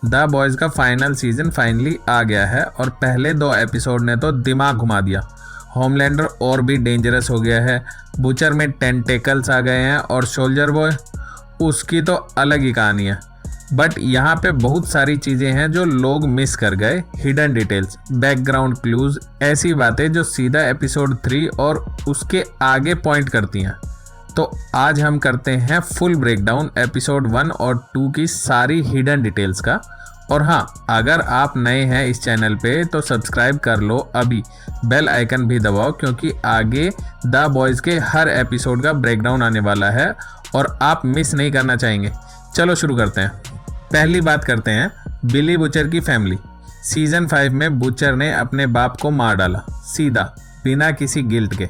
The boys का final season finally आ गया है और पहले 2 एपिसोड ने तो दिमाग घुमा दिया। होमलैंडर और भी डेंजरस हो गया है, बुचर में टेंटेकल्स आ गए हैं और सोल्जर बॉय उसकी तो अलग ही कहानी है। बट यहाँ पे बहुत सारी चीज़ें हैं जो लोग मिस कर गए, हिडन डिटेल्स, बैकग्राउंड क्लूज, ऐसी बातें जो सीधा एपिसोड 3 और उसके आगे पॉइंट करती हैं। तो आज हम करते हैं फुल ब्रेकडाउन एपिसोड 1 और 2 की सारी हिडन डिटेल्स का। और हाँ, अगर आप नए हैं इस चैनल पे तो सब्सक्राइब कर लो अभी, बेल आइकन भी दबाओ क्योंकि आगे द बॉयज़ के हर एपिसोड का ब्रेकडाउन आने वाला है और आप मिस नहीं करना चाहेंगे। चलो शुरू करते हैं। पहली बात करते हैं बिली बुचर की फैमिली। सीजन 5 में बुचर ने अपने बाप को मार डाला, सीधा, बिना किसी गिल्ट के।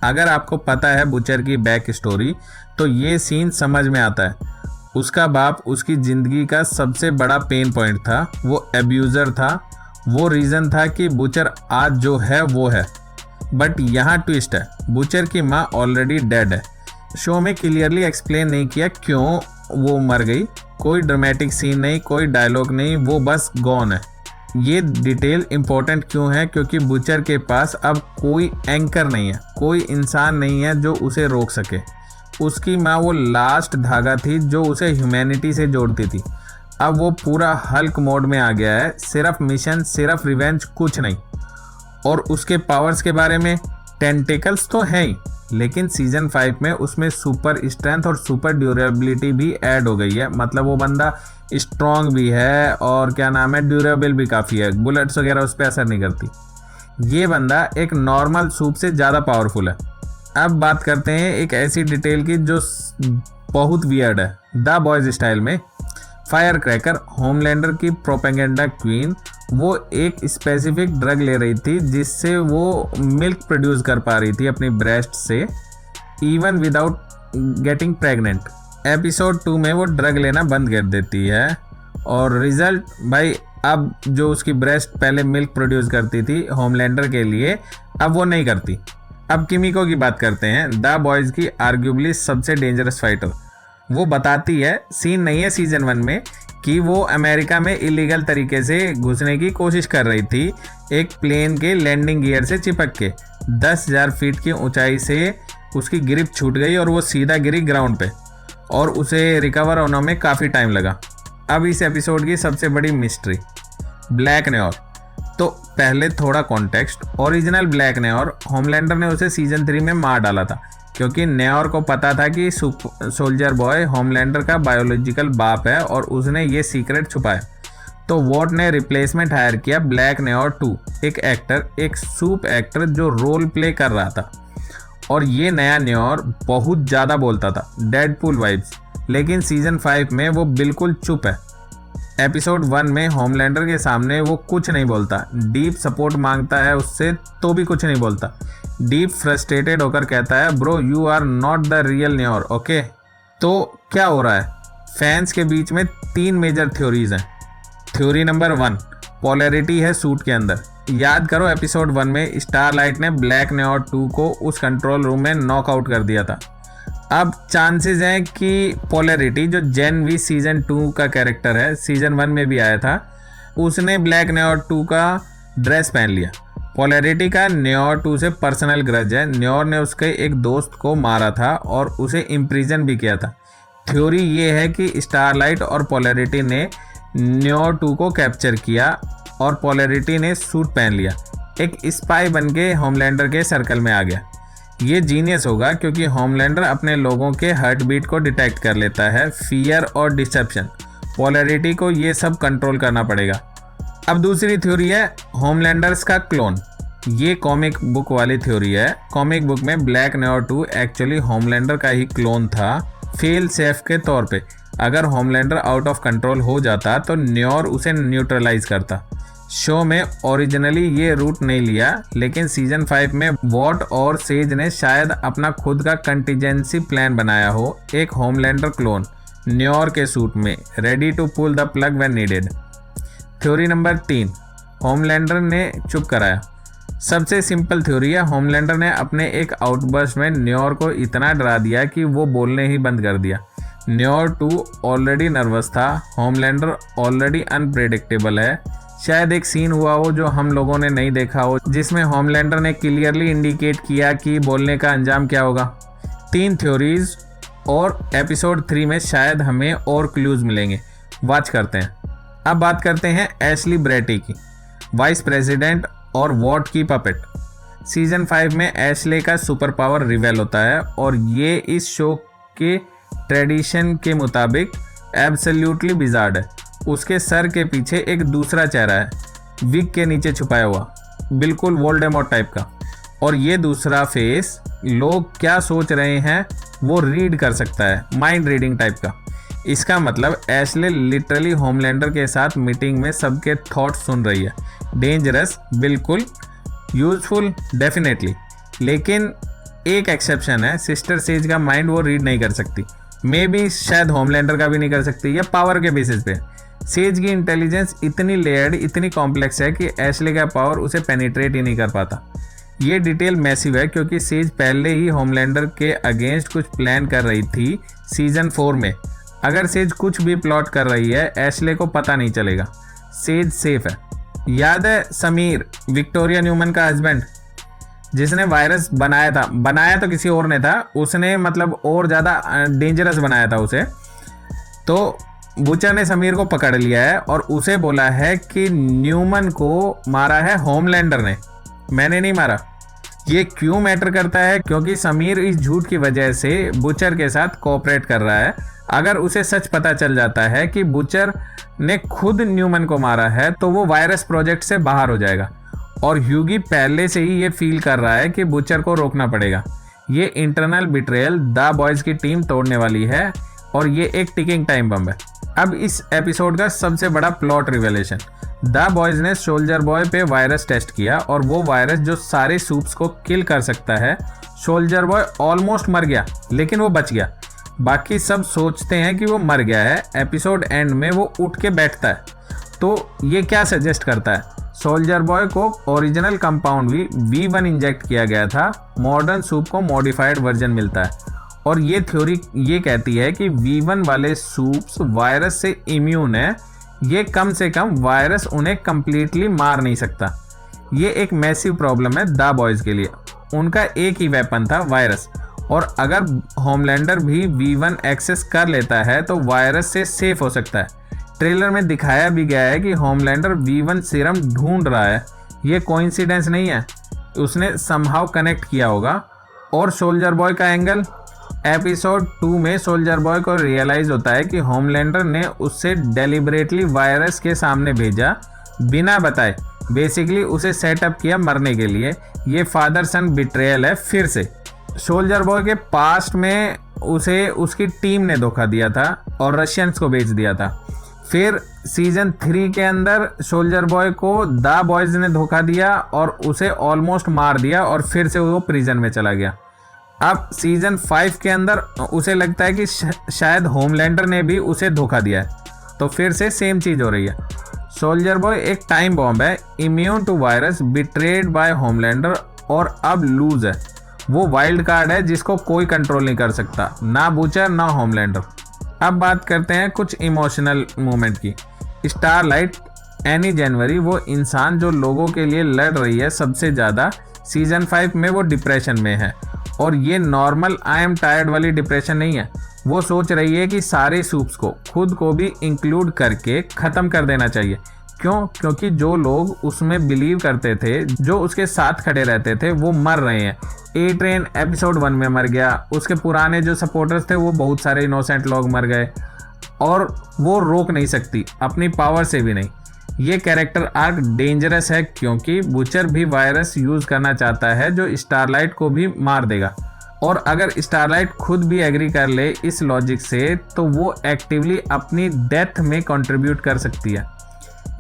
अगर आपको पता है बुचर की बैक स्टोरी तो ये सीन समझ में आता है। उसका बाप उसकी ज़िंदगी का सबसे बड़ा पेन पॉइंट था, वो एब्यूज़र था, वो रीज़न था कि बुचर आज जो है वो है। बट यहाँ ट्विस्ट है, बुचर की माँ ऑलरेडी डेड है। शो में क्लियरली एक्सप्लेन नहीं किया क्यों वो मर गई, कोई ड्रामेटिक सीन नहीं, कोई डायलॉग नहीं, वो बस गॉन है। ये डिटेल इम्पोर्टेंट क्यों है? क्योंकि बुचर के पास अब कोई एंकर नहीं है, कोई इंसान नहीं है जो उसे रोक सके। उसकी माँ वो लास्ट धागा थी जो उसे ह्यूमैनिटी से जोड़ती थी। अब वो पूरा हल्क मोड में आ गया है, सिर्फ मिशन, सिर्फ रिवेंज, कुछ नहीं। और उसके पावर्स के बारे में, टेंटेकल्स तो हैं ही, लेकिन सीजन 5 में उसमें सुपर स्ट्रेंथ और सुपर ड्यूरेबिलिटी भी ऐड हो गई है। मतलब वो बंदा स्ट्रॉन्ग भी है और क्या नाम है, ड्यूरेबल भी काफ़ी है, बुलेट्स वगैरह उस पर असर नहीं करती। ये बंदा एक नॉर्मल सूप से ज़्यादा पावरफुल है। अब बात करते हैं एक ऐसी डिटेल की जो बहुत वियर्ड है। द बॉयज़ स्टाइल में फायर क्रैकर, होमलैंडर की प्रोपेगेंडा क्वीन, वो एक स्पेसिफिक ड्रग ले रही थी जिससे वो मिल्क प्रोड्यूस कर पा रही थी अपनी ब्रेस्ट से, even without getting pregnant. Episode 2 में वो ड्रग लेना बंद कर देती है और रिजल्ट भाई, अब जो उसकी ब्रेस्ट पहले मिल्क प्रोड्यूस करती थी होमलैंडर के लिए, अब वो नहीं करती। अब किमिको की बात करते हैं, द बॉयज़ की आर्ग्यूबली सबसे डेंजरस फाइटर। वो बताती है, सीन नहीं है सीजन 1 में, कि वो अमेरिका में इलीगल तरीके से घुसने की कोशिश कर रही थी एक प्लेन के लैंडिंग गियर से चिपक के। 10,000 फीट की ऊंचाई से उसकी ग्रिप छूट गई और वो सीधा गिरी ग्राउंड पे और उसे रिकवर होने में काफ़ी टाइम लगा। अब इस एपिसोड की सबसे बड़ी मिस्ट्री, ब्लैक न्योर। तो पहले थोड़ा कॉन्टेक्स्ट, ओरिजिनल ब्लैक न्योर, होमलैंडर ने उसे सीजन 3 में मार डाला था क्योंकि न्योर को पता था कि सोल्जर बॉय होमलैंडर का बायोलॉजिकल बाप है और उसने ये सीक्रेट छुपाया। तो वॉट ने रिप्लेसमेंट हायर किया ब्लैक न्योर 2, एक एक्टर, एक सूप एक्टर जो रोल प्ले कर रहा था। और ये नया न्योर बहुत ज़्यादा बोलता था, डेडपूल वाइब्स। लेकिन सीजन 5 में वो बिल्कुल चुप है। एपिसोड 1 में होमलैंडर के सामने वो कुछ नहीं बोलता, डीप सपोर्ट मांगता है उससे तो भी कुछ नहीं बोलता। डीप फ्रस्ट्रेटेड होकर कहता है, bro you are not the real न्योर, ओके। तो क्या हो रहा है? फैंस के बीच में 3 मेजर थ्योरीज हैं। थ्योरी नंबर 1, पोलैरिटी है सूट के अंदर। याद करो एपिसोड 1 में स्टारलाइट ने ब्लैक न्योर 2 को उस कंट्रोल रूम में नॉकआउट कर दिया था। अब चांसेस हैं कि पोलैरिटी, जो जेन वी सीजन 2 का कैरेक्टर है, सीजन 1 में भी आया था, उसने ब्लैक न्योर 2 का ड्रेस पहन लिया। पोलैरिटी का न्योर 2 से पर्सनल ग्रज है। न्योर ने उसके एक दोस्त को मारा था और उसे इम्प्रिजन भी किया था। थ्योरी ये है कि स्टारलाइट और पोलैरिटी ने न्योर 2 को कैप्चर किया और पोलैरिटी ने सूट पहन लिया, एक स्पाई बन के होमलैंडर के सर्कल में आ गया। ये जीनियस होगा क्योंकि होमलैंडर अपने लोगों के हार्ट बीट को डिटेक्ट कर लेता है, फियर और डिसेप्शन। पोलैरिटी को ये सब कंट्रोल करना पड़ेगा। अब दूसरी थ्योरी है होमलैंडर्स का क्लोन। ये कॉमिक बुक वाली थ्योरी है। कॉमिक बुक में ब्लैक न्योर 2 एक्चुअली होमलैंडर का ही क्लोन था, फेल सेफ के तौर पे। अगर होमलैंडर आउट ऑफ कंट्रोल हो जाता तो न्योर उसे न्यूट्रलाइज करता। शो में ओरिजिनली ये रूट नहीं लिया, लेकिन सीजन 5 में वॉट और सेज ने शायद अपना खुद का कंटीजेंसी प्लान बनाया हो, एक होमलैंडर क्लोन न्योर के सूट में, ready to pull the plug when needed. Theory number 3, Homelander ने चुप कराया। सबसे सिंपल थ्योरी है, होमलैंडर ने अपने एक आउटबर्स्ट में न्योर को इतना डरा दिया कि वो बोलने ही बंद कर दिया। न्योर 2 ऑलरेडी नर्वस था, होमलैंडर ऑलरेडी अनप्रेडिक्टेबल है। शायद एक सीन हुआ हो जो हम लोगों ने नहीं देखा हो, जिसमें होमलैंडर ने क्लियरली इंडिकेट किया कि बोलने का अंजाम क्या होगा। 3 थ्योरीज और एपिसोड 3 में शायद हमें और क्लूज मिलेंगे। वॉच करते हैं। अब बात करते हैं एशली ब्रेटी की, वाइस प्रेसिडेंट और वॉट की पपेट। सीजन 5 में एशले का सुपर पावर रिवेल होता है और ये इस शो के ट्रेडिशन के मुताबिक एब्सोल्युटली बिजार्ड है। उसके सर के पीछे एक दूसरा चेहरा है, विग के नीचे छुपाया हुआ, बिल्कुल वोल्डेमॉर्ट टाइप का। और ये दूसरा फेस लोग क्या सोच रहे हैं वो रीड कर सकता है, माइंड रीडिंग टाइप का। इसका मतलब एशले लिटरली होमलैंडर के साथ मीटिंग में सबके थॉट सुन रही है। डेंजरस बिल्कुल, यूजफुल डेफिनेटली, लेकिन एक एक्सेप्शन है, सिस्टर सेज का माइंड वो रीड नहीं कर सकती। मे बी शायद होमलैंडर का भी नहीं कर सकती, या पावर के बेसिस पे। सेज की इंटेलिजेंस इतनी लेयर्ड, इतनी कॉम्प्लेक्स है कि एशले का पावर उसे पेनिट्रेट ही नहीं कर पाता। ये डिटेल मैसिव है क्योंकि सेज पहले ही होमलैंडर के अगेंस्ट कुछ प्लान कर रही थी सीजन 4 में। अगर सेज कुछ भी प्लॉट कर रही है, एशले को पता नहीं चलेगा। सेज सेफ है। याद है समीर, विक्टोरिया न्यूमन का हस्बैंड, जिसने वायरस बनाया तो किसी और ने था, उसने मतलब और ज़्यादा डेंजरस बनाया था उसे। तो बुचर ने समीर को पकड़ लिया है और उसे बोला है कि न्यूमन को मारा है होमलैंडर ने, मैंने नहीं मारा। ये क्यों मैटर करता है? क्योंकि समीर इस झूठ की वजह से बुचर के साथ कोऑपरेट कर रहा है। अगर उसे सच पता चल जाता है कि बुचर ने खुद न्यूमन को मारा है तो वो वायरस प्रोजेक्ट से बाहर हो जाएगा। और ह्यूगी पहले से ही ये फील कर रहा है कि बुचर को रोकना पड़ेगा। ये इंटरनल बिट्रेयल द बॉयज़ की टीम तोड़ने वाली है और ये एक टिकिंग टाइम बम है। अब इस एपिसोड का सबसे बड़ा प्लॉट रिवेलेशन, द बॉयज़ ने सोल्जर बॉय पे वायरस टेस्ट किया और वो वायरस जो सारे सूप्स को किल कर सकता है। सोल्जर बॉय ऑलमोस्ट मर गया लेकिन वो बच गया। बाकी सब सोचते हैं कि वो मर गया है। एपिसोड एंड में वो उठ के बैठता है। तो ये क्या सजेस्ट करता है? सोल्जर बॉय को ओरिजिनल कंपाउंड भी V1 इंजेक्ट किया गया था, मॉडर्न सूप को मॉडिफाइड वर्जन मिलता है। और ये थ्योरी ये कहती है कि V1 वाले सूप्स वायरस से इम्यून है। ये कम से कम वायरस उन्हें कंप्लीटली मार नहीं सकता। ये एक मैसिव प्रॉब्लम है द बॉयज़ के लिए। उनका एक ही वेपन था, वायरस। और अगर होमलैंडर भी V1 एक्सेस कर लेता है तो वायरस से सेफ हो सकता है। ट्रेलर में दिखाया भी गया है कि होमलैंडर V1 सीरम ढूंढ रहा है। ये कोइंसिडेंस नहीं है, उसने समहाउ कनेक्ट किया होगा। और सोल्जर बॉय का एंगल, एपिसोड 2 में सोल्जर बॉय को रियलाइज होता है कि होमलैंडर ने उससे डेलिबरेटली वायरस के सामने भेजा बिना बताए, बेसिकली उसे सेटअप किया मरने के लिए। ये फादर सन बिट्रेयल है फिर से। सोल्जर बॉय के पास्ट में उसे उसकी टीम ने धोखा दिया था और रशियंस को बेच दिया था। फिर सीजन 3 के अंदर सोल्जर बॉय को द बॉयज़ ने धोखा दिया और उसे ऑलमोस्ट मार दिया और फिर से वो प्रिजन में चला गया। अब सीजन 5 के अंदर उसे लगता है कि शायद होमलैंडर ने भी उसे धोखा दिया है, तो फिर से सेम चीज़ हो रही है। सोल्जर बॉय एक टाइम बॉम्ब है, immune to virus, betrayed by Homelander और अब लूज है। वो वाइल्ड कार्ड है जिसको कोई कंट्रोल नहीं कर सकता, ना बुचर ना होमलैंडर। अब बात करते हैं कुछ इमोशनल मोमेंट की। स्टारलाइट, एनी जनवरी, वो इंसान जो लोगों के लिए लड़ रही है सबसे ज़्यादा। सीजन 5 में वो डिप्रेशन में है और ये नॉर्मल आई एम टायर्ड वाली डिप्रेशन नहीं है। वो सोच रही है कि सारे सूप्स को, खुद को भी इंक्लूड करके ख़त्म कर देना चाहिए। क्यों? क्योंकि जो लोग उसमें बिलीव करते थे, जो उसके साथ खड़े रहते थे, वो मर रहे हैं। ए ट्रेन एपिसोड 1 में मर गया, उसके पुराने जो सपोर्टर्स थे वो बहुत सारे इनोसेंट लोग मर गए और वो रोक नहीं सकती, अपनी पावर से भी नहीं। ये कैरेक्टर आर्क डेंजरस है क्योंकि बुचर भी वायरस यूज़ करना चाहता है जो स्टारलाइट को भी मार देगा। और अगर स्टारलाइट खुद भी एग्री कर ले इस लॉजिक से तो वो एक्टिवली अपनी डेथ में कंट्रीब्यूट कर सकती है।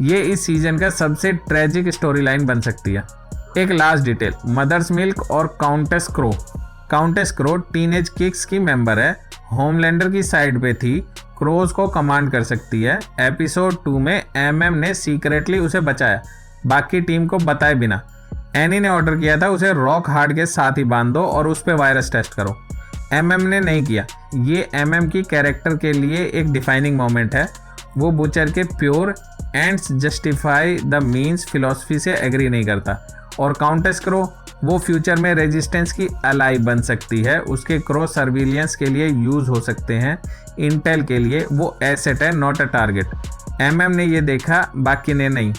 ये इस सीजन का सबसे ट्रेजिक स्टोरी लाइन बन सकती है। एक लास्ट डिटेल, मदर्स मिल्क और countess crow. Countess crow teenage kicks की मेंबर है, होमलैंडर की साइड पे थी, क्रोज को कमांड कर सकती है। एपिसोड 2 में MM ने सीक्रेटली उसे बचाया, बाकी टीम को बताए बिना। एनी ने ऑर्डर किया था उसे रॉक हार्ड के साथ ही बांध दो और उस पर वायरस टेस्ट करो। एमएम ने नहीं किया। ये एमएम की कैरेक्टर के लिए एक डिफाइनिंग मोमेंट है। वो बुचर के pure ends justify the means philosophy से एग्री नहीं करता। और काउंटेस क्रो, वो फ्यूचर में रेजिस्टेंस की अलाई बन सकती है। उसके क्रो सर्विलियंस के लिए यूज़ हो सकते हैं, इंटेल के लिए वो एसेट है, नॉट अ टारगेट। एमएम ने ये देखा, बाकी ने नहीं।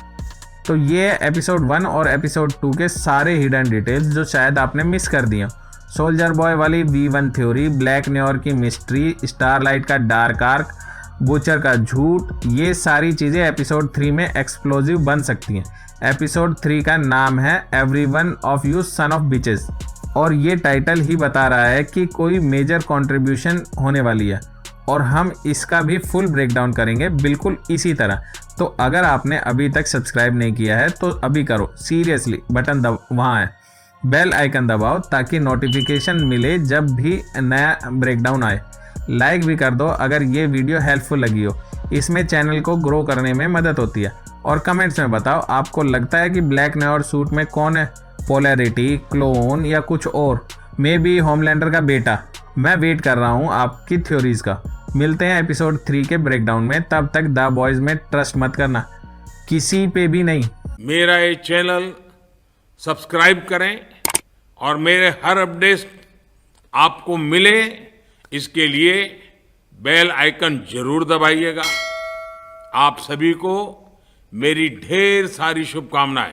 तो ये एपिसोड 1 और एपिसोड 2 के सारे हिडन डिटेल्स जो शायद आपने मिस कर दिया। सोल्जर बॉय वाली V1 थ्योरी, ब्लैक न्योर की मिस्ट्री, स्टारलाइट का डार्क आर्क, बुचर का झूठ, ये सारी चीज़ें एपिसोड 3 में एक्सप्लोजिव बन सकती हैं। एपिसोड 3 का नाम है everyone of you son of bitches, और ये टाइटल ही बता रहा है कि कोई मेजर कंट्रीब्यूशन होने वाली है, और हम इसका भी फुल ब्रेकडाउन करेंगे बिल्कुल इसी तरह। तो अगर आपने अभी तक सब्सक्राइब नहीं किया है तो अभी करो, सीरियसली, बटन वहाँ है, बेल आइकन दबाओ ताकि नोटिफिकेशन मिले जब भी नया ब्रेकडाउन आए। लाइक भी कर दो अगर ये वीडियो हेल्पफुल लगी हो, इसमें चैनल को ग्रो करने में मदद होती है। और कमेंट्स में बताओ आपको लगता है कि ब्लैक न्योर सूट में कौन है, पोलैरिटी, क्लोन या कुछ और, मे बी होमलैंडर का बेटा। मैं वेट कर रहा हूँ आपकी थ्योरीज का। मिलते हैं एपिसोड 3 के ब्रेकडाउन में, तब तक द बॉयज में ट्रस्ट मत करना, किसी पे भी नहीं। मेरा ये चैनल सब्सक्राइब करें और मेरे हर अपडेट आपको मिले, इसके लिए बेल आइकन जरूर दबाइएगा। आप सभी को मेरी ढेर सारी शुभकामनाएं।